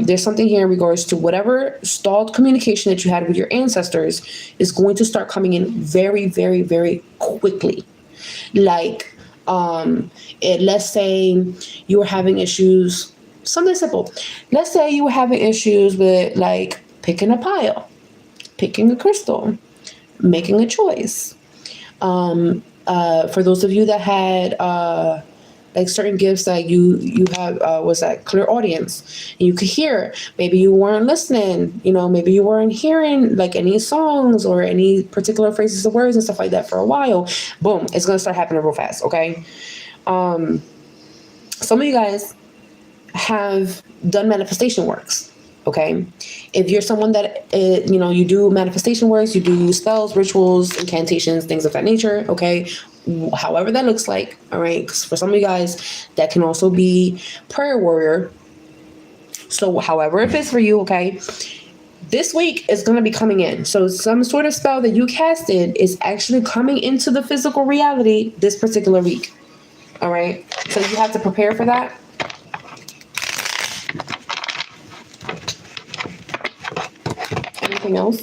There's something here in regards to whatever stalled communication that you had with your ancestors is going to start coming in very, very, very quickly. Like, let's say you were having issues, something simple. Let's say you were having issues with, like, picking a pile. picking a crystal, making a choice. For those of you that had like certain gifts that you have was that clear audience, and you could hear, maybe you weren't listening, maybe you weren't hearing like any songs or any particular phrases of words and stuff like that for a while. Boom, it's gonna start happening real fast. Okay. Some of you guys have done manifestation works. Okay. If you're someone that, you do manifestation works, you do spells, rituals, incantations, things of that nature. Okay. However that looks like. All right. Because for some of you guys, that can also be prayer warrior. So however it fits for you. Okay. This week is going to be coming in. So some sort of spell that you casted is actually coming into the physical reality this particular week. All right. So you have to prepare for that. Anything else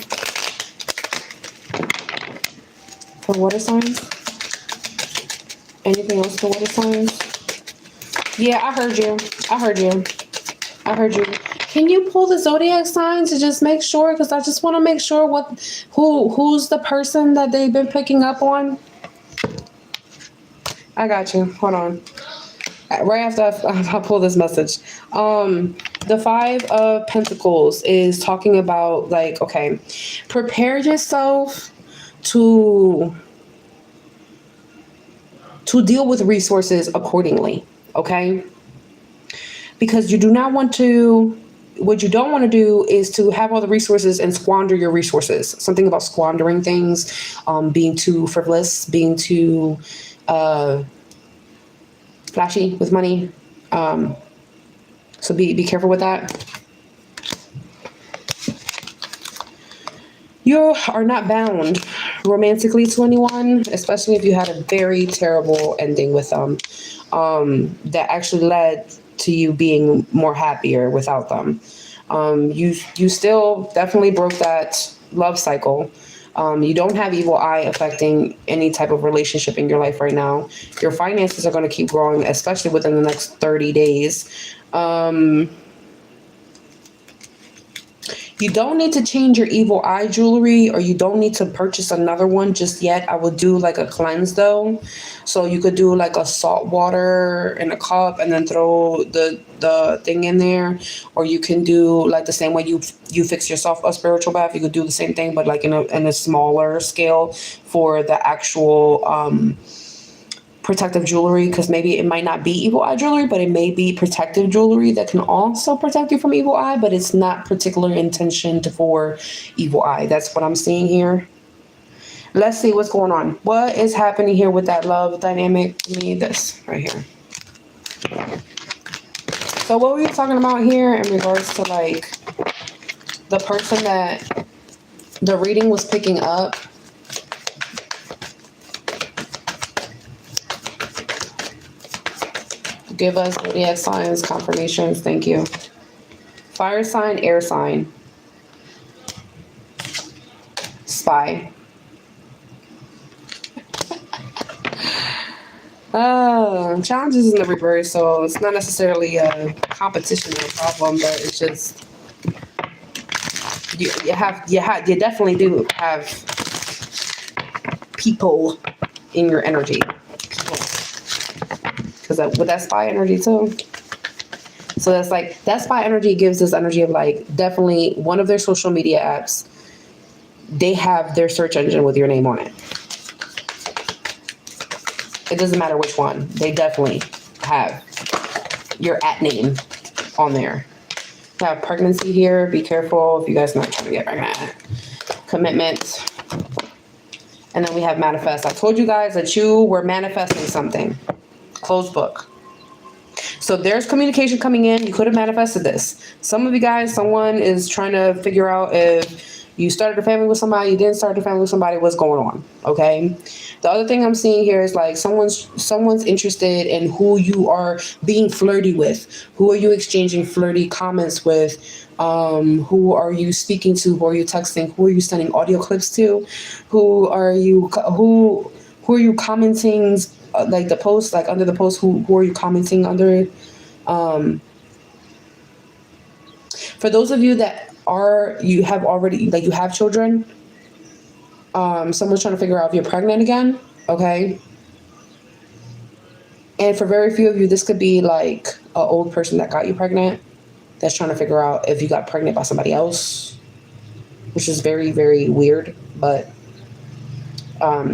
for water signs? Anything else for water signs? Yeah, I heard you. Can you pull the zodiac signs to just make sure? Because I just want to make sure who's the person that they've been picking up on. I got you. Hold on. Right after I pull this message. The 5 of Pentacles is talking about like, okay, prepare yourself to deal with resources accordingly. Okay. Because you do not want to, what you don't want to do is to have all the resources and squander your resources. Something about squandering things, being too frivolous, being too, flashy with money. So be careful with that. You are not bound romantically to anyone, especially if you had a very terrible ending with them, that actually led to you being more happier without them. You still definitely broke that love cycle. You don't have evil eye affecting any type of relationship in your life right now. Your finances are going to keep growing, especially within the next 30 days. You don't need to change your evil eye jewelry, or you don't need to purchase another one just yet. I would do like a cleanse though. So you could do like a salt water in a cup and then throw the thing in there. Or you can do like the same way you fix yourself a spiritual bath. You could do the same thing, but like in a smaller scale for the actual protective jewelry, because maybe it might not be evil eye jewelry, but it may be protective jewelry that can also protect you from evil eye, but it's not particularly intentioned for evil eye. That's what I'm seeing here. Let's see what's going on. What is happening here with that love dynamic? Give me this right here. So what were you talking about here in regards to like the person that the reading was picking up? Give us zodiac signs, confirmations. Thank you. Fire sign, air sign. Spy. Challenges in the reverse, so it's not necessarily a competition or a problem, but it's just you definitely do have people in your energy. Because with that spy energy too. So that's like, that spy energy gives this energy of like, definitely one of their social media apps, they have their search engine with your name on it. It doesn't matter which one. They definitely have your @name on there. We have pregnancy here. Be careful if you guys are not trying to get pregnant. Commitment. And then we have manifest. I told you guys that you were manifesting something. Closed book. So there's communication coming in. You could have manifested this. Some of you guys, someone is trying to figure out if you started a family with somebody, you didn't start a family with somebody, what's going on, okay? The other thing I'm seeing here is like someone's interested in who you are being flirty with. Who are you exchanging flirty comments with? Who are you speaking to? Who are you texting? Who are you sending audio clips to? Who are you commenting, like the post, like under the post, who are you commenting under? For those of you that you have children. Someone's trying to figure out if you're pregnant again. Okay. And for very few of you, this could be like an old person that got you pregnant that's trying to figure out if you got pregnant by somebody else, which is very, very weird. But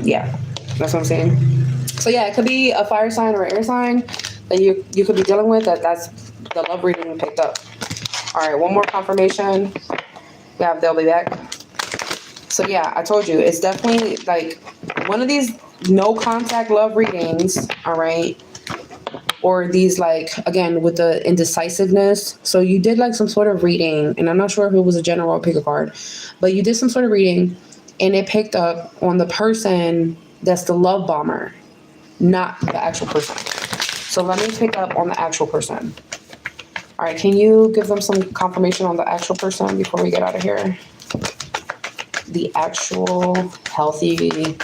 yeah, that's what I'm saying. So yeah, it could be a fire sign or an air sign that you could be dealing with. That's the love reading we picked up. All right, one more confirmation. Yeah, they'll be back. So yeah, I told you, it's definitely like one of these no contact love readings, all right? Or these, like, again, with the indecisiveness. So you did like some sort of reading, and I'm not sure if it was a general or pick a card, but you did some sort of reading and it picked up on the person that's the love bomber, not the actual person. So let me pick up on the actual person. All right, can you give them some confirmation on the actual person before we get out of here? The actual healthy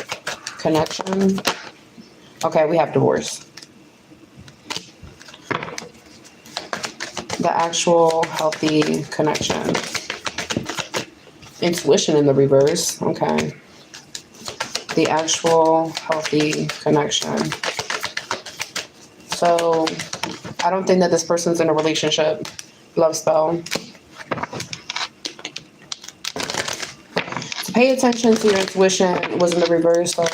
connection. Okay, we have divorce. The actual healthy connection. Intuition in the reverse. Okay. The actual healthy connection. So I don't think that this person's in a relationship. Love spell. To pay attention to your intuition was in the reverse. So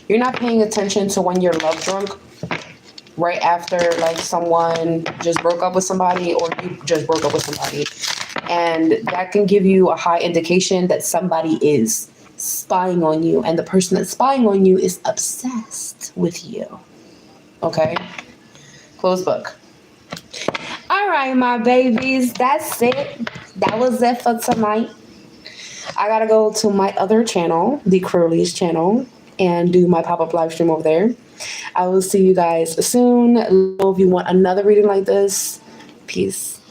you're not paying attention to when you're love drunk right after like someone just broke up with somebody or you just broke up with somebody. And that can give you a high indication that somebody is spying on you, and the person that's spying on you is obsessed with you. Okay? Close book. All right, my babies, that's it. That was it for tonight. I gotta go to my other channel, the Crowllies channel, and do my pop-up live stream over there. I will see you guys soon. If you want another reading like this, peace.